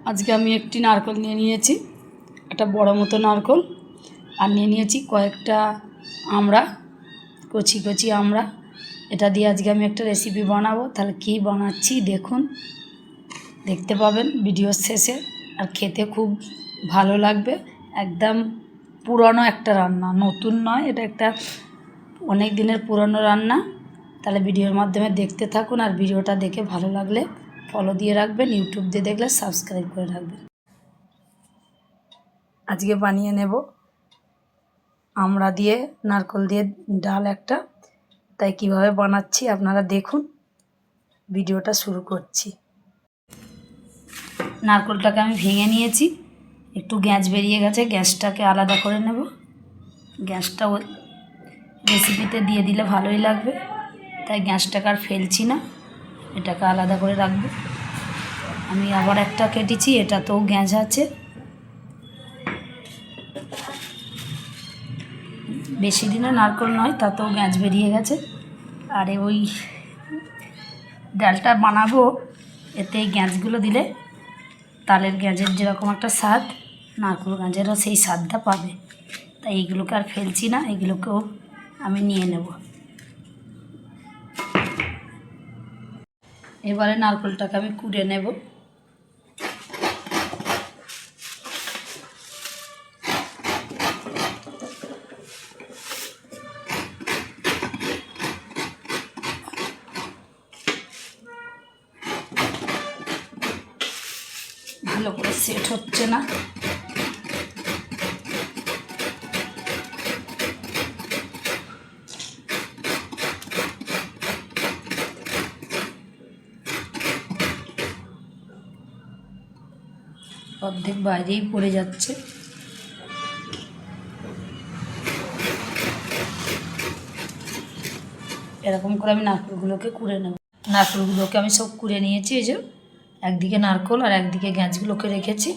আজকে আমি একটি নারকেল নিয়ে নিয়েছি, একটা বড় মতো নারকেল, আর নিয়ে নিয়েছি কয়েকটা আমড়া, কচি কচি আমড়া। এটা দিয়ে আজকে আমি একটা রেসিপি বানাবো। তাহলে কী বানাচ্ছি দেখুন, দেখতে পাবেন ভিডিওর শেষে। আর খেতে খুব ভালো লাগবে। একদম পুরনো একটা রান্না, নতুন নয়, এটা একটা অনেক দিনের পুরনো রান্না। তাহলে ভিডিওর মাধ্যমে দেখতে থাকুন, আর ভিডিওটা দেখে ভালো লাগলে ফলো দিয়ে রাখবেন, ইউটিউব দিয়ে দেখলে সাবস্ক্রাইব করে রাখবেন। আজকে বানিয়ে নেব আমড়া দিয়ে নারকেল দিয়ে ডাল একটা। তাই কিভাবে বানাচ্ছি আপনারা দেখুন, ভিডিওটা শুরু করছি। নারকেলটাকে আমি ভেঙে নিয়েছি, একটু গ্যাস বেরিয়ে গেছে, গ্যাসটাকে আলাদা করে নেব। গ্যাসটা রেসিপিতে দিয়ে দিলে ভালোই লাগবে, তাই গ্যাসটাকে আর ফেলছি না, এটাকে আলাদা করে রাখবো। আমি আবার একটা কেটেছি, এটাতেও গ্যাস আছে। বেশি দিনের নারকেল নয়, তাতেও গ্যাস বেরিয়ে গেছে। আর ওই ডালটা বানাবো, এতে এই গ্যাসগুলো দিলে তালের গ্যাসের যেরকম একটা স্বাদ, নারকেল গ্যাসেরও সেই স্বাদটা পাবে। তাই এইগুলোকে আর ফেলছি না, এগুলোকেও আমি নিয়ে নেব। এবারে নারকেলটাকে আমি কুড়ে নেব। ভালো করে সেট হচ্ছে না, অর্ধেক বাইরেই পড়ে যাচ্ছে। এরকম করে আমি নারকেলগুলোকে কুড়ে নেব। নারকেলগুলোকে আমি সব কুড়ে নিয়েছি। এই যে একদিকে নারকেল আর একদিকে গ্যাসগুলোকে রেখেছি।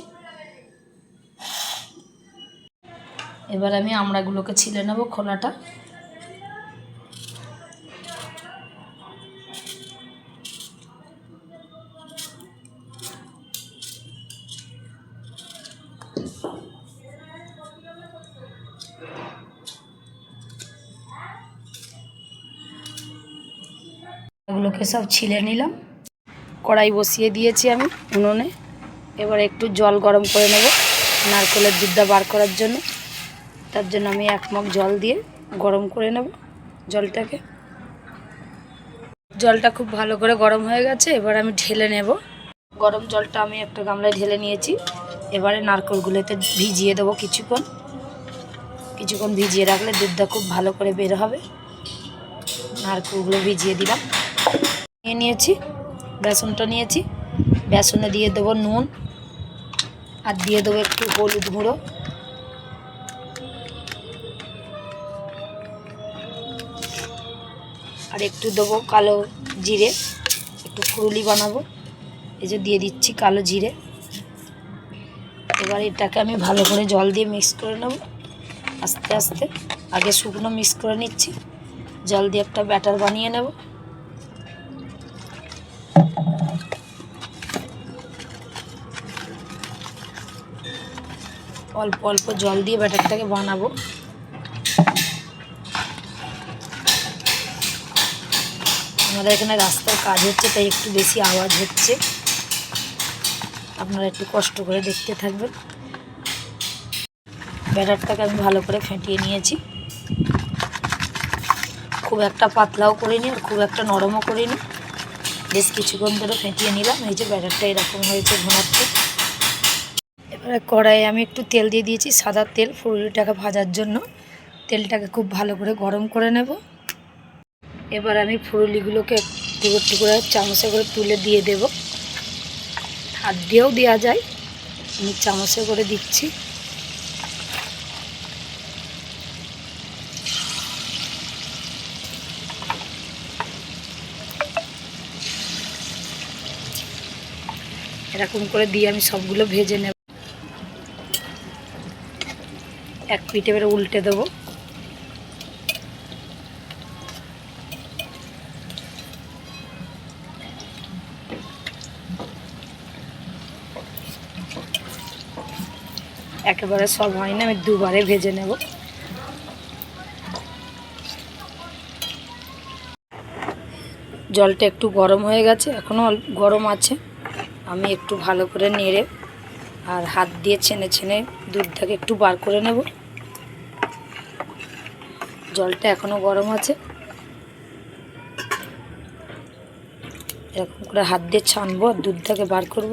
এবার আমি আমড়াগুলোকে ছিলে নেব খোলাটা। এগুলোকে সব ছিলে নিলাম। কড়াই বসিয়ে দিয়েছি আমি উনুনে। এবার একটু জল গরম করে নেব নারকেলের দুধটা বার করার জন্য। তার জন্য আমি 1 মগ জল দিয়ে গরম করে নেব জলটাকে। জলটা খুব ভালো করে গরম হয়ে গেছে, এবার আমি ঢেলে নেব। গরম জলটা আমি একটা গামলায় ঢেলে নিয়েছি। এবারে নারকেলগুলোতে ভিজিয়ে দেবো কিছুক্ষণ ভিজিয়ে রাখলে দুধটা খুব ভালো করে বের হবে। নারকেলগুলো ভিজিয়ে দিলাম। নিয়েছি বেসনটা নিয়েছি, বেসনে দিয়ে দেবো নুন, আর দিয়ে দেবো একটু হলুদ গুঁড়ো, আর একটু দেবো কালো জিরে, একটু ফুরুলি বানাবো। এই যে দিয়ে দিচ্ছি কালো জিরে। এবার এটাকে আমি ভালো করে জল দিয়ে মিক্স করে নেব আস্তে আস্তে। আগে শুকনো মিক্স করে নিচ্ছি, জল দিয়ে একটা ব্যাটার বানিয়ে নেব। অল্প অল্প জল দিয়ে ব্যাটারটাকে বানাবো। আমাদের এখানে রাস্তার কাজ হচ্ছে, তাই একটু বেশি আওয়াজ হচ্ছে, আপনারা একটু কষ্ট করে দেখতে থাকবেন। ব্যাটারটাকে আমি ভালো করে ফেটিয়ে নিয়েছি, খুব একটা পাতলাও করিনি আর খুব একটা নরমও করিনি, বেশ কিছুক্ষণ ধরে ফেটিয়ে নিলাম। এই যে ব্যাটারটা এরকম হয়েছে ঘনাচ্ছে। এবারে কড়াইয়ে আমি একটু তেল দিয়ে দিয়েছি, সাদা তেল, ফুলুরিটাকে ভাজার জন্য। তেলটাকে খুব ভালো করে গরম করে নেব। এবার আমি ফুলুরিগুলোকে টুকরো টুকরো চামচে করে তুলে দিয়ে দেব। হাত দিয়েও দেওয়া যায়, আমি চামচে করে দিচ্ছি। এরকম করে দিয়ে আমি সবগুলো ভেজে নেব। এক পিঠে এবারে উল্টে দেবো। একেবারে সব হয় না, আমি দুবারে ভেজে নেব। জলটা একটু গরম হয়ে গেছে, এখনও গরম আছে। আমি একটু ভালো করে নেড়ে আর হাত দিয়ে ছেনে ছেনে দুধটাকে একটু বার করে নেব। জলটা এখনও গরম আছে, এরকম করে হাত দিয়ে ছানবো আর দুধটাকে বার করব।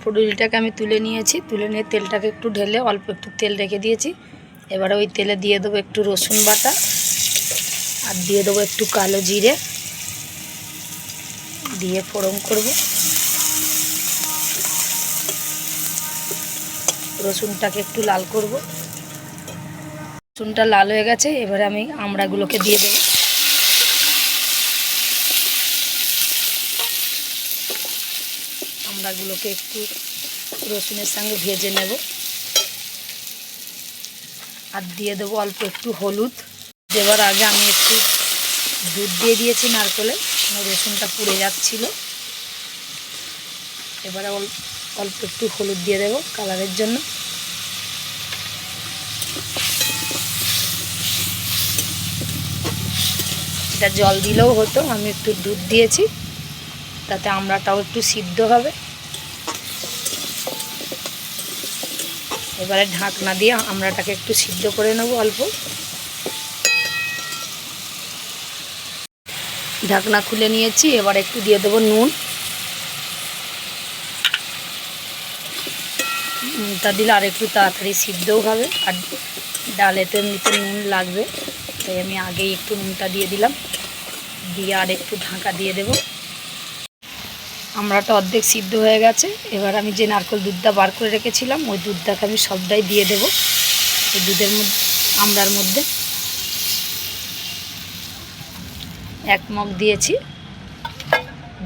ফুটুলিটাকে আমি তুলে নিয়েছি, তুলে নিয়ে তেলটাকে একটু ঢেলে অল্প একটু তেল রেখে দিয়েছি। এবারে ওই তেলে দিয়ে দেবো একটু রসুন বাটা আর দিয়ে দেবো একটু কালো জিরে, দিয়ে ফোড়ন করব। রসুনটাকে একটু লাল করব। রসুনটা লাল হয়ে গেছে, এবারে আমি আমড়াগুলোকে দিয়ে দেবো। আমড়াগুলোকে একটু রসুনের সঙ্গে ভেজে নেব আর দিয়ে দেবো অল্প একটু হলুদ। দেওয়ার আগে আমি একটু দুধ দিয়ে দিয়েছি নারকেলে, রসুনটা পুড়ে যাচ্ছিল। এবারে অল্প একটু হলুদ দিয়ে দেবো কালারের জন্য। এটা জল দিলেও হতো, আমি একটু দুধ দিয়েছি, তাতে আমড়াটাও একটু সিদ্ধ হবে। এবারে ঢাকনা দিয়ে আমড়াটাকে একটু সিদ্ধ করে নেব অল্প। ঢাকনা খুলে নিয়েছি, এবার একটু দিয়ে দেবো নুন। নুনটা দিলে আর একটু তাড়াতাড়ি সিদ্ধও হবে, আর ডালেতে এমনিতে নুন লাগবে, তাই আমি আগেই একটু নুনটা দিয়ে দিলাম। দিয়ে আর একটু ঢাকা দিয়ে দেব। আমড়াটা অর্ধেক সিদ্ধ হয়ে গেছে, এবার আমি যে নারকেল দুধটা বার করে রেখেছিলাম ওই দুধটাকে আমি সবটাই দিয়ে দেব এই দুধের মধ্যে, আমড়ার মধ্যে। 1 মগ দিয়েছি,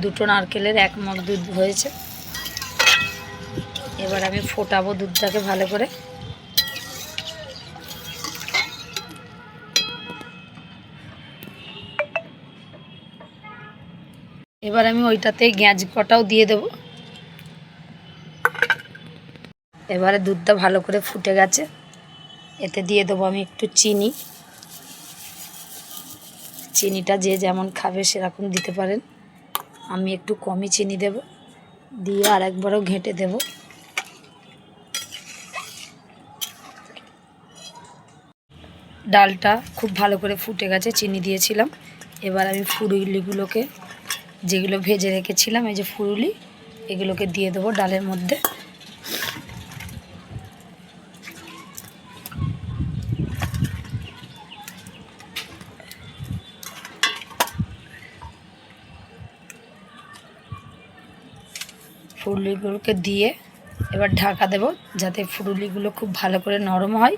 2টো নারকেলের 1 মগ দুধ হয়েছে। এবার আমি ফোটাবো দুধটাকে ভালো করে। এবার আমি ওইটাতে গ্যাঁজ কটাও দিয়ে দেব। এবারে দুধটা ভালো করে ফুটে গেছে, এতে দিয়ে দেবো আমি একটু চিনি। চিনিটা যে যেমন খাবে সেরকম দিতে পারেন, আমি একটু কমই চিনি দেব। দিয়ে আর একবারও ঘেঁটে দেব। ডালটা খুব ভালো করে ফুটে গেছে, চিনি দিয়েছিলাম। এবার আমি ফুরুলিগুলোকে, যেগুলো ভেজে রেখেছিলাম, এই যে ফুরুলি, এগুলোকে দিয়ে দেবো ডালের মধ্যে। ফুরুলিগুলোকে দিয়ে এবার ঢাকা দেব, যাতে ফুরুলিগুলো খুব ভালো করে নরম হয়।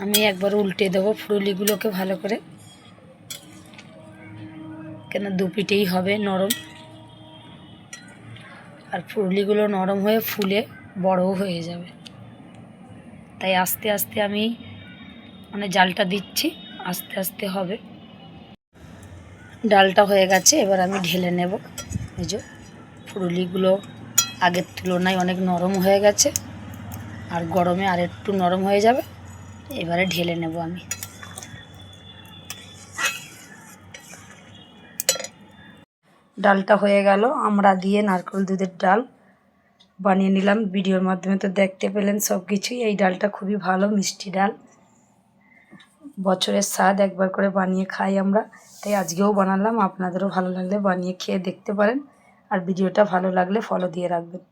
আমি একবার উল্টে দেবো ফুরুলিগুলোকে ভালো করে, কেন দুপিটেই হবে নরম। আর ফুরুলিগুলো নরম হয়ে ফুলে বড়ও হয়ে যাবে, তাই আস্তে আস্তে আমি জালটা দিচ্ছি, আস্তে আস্তে হবে। ডালটা হয়ে গেছে, এবার আমি ঢেলে নেব। এই যে ফুরুলিগুলো আগের তুলনায় অনেক নরম হয়ে গেছে, আর গরমে আর একটু নরম হয়ে যাবে। এবারে ঢেলে নেব আমি। ডালটা হয়ে গেল, আমরা দিয়ে নারকেল দুধের ডাল বানিয়ে নিলাম। ভিডিওর মাধ্যমে তো দেখতে পেলেন সব কিছুই। এই ডালটা খুবই ভালো, মিষ্টি ডাল, বছরের স্বাদ, একবার করে বানিয়ে খাই আমরা, তাই আজকেও বানালাম। আপনাদেরও ভালো লাগলে বানিয়ে খেয়ে দেখতে পারেন, আর ভিডিওটা ভালো লাগলে ফলো দিয়ে রাখবেন।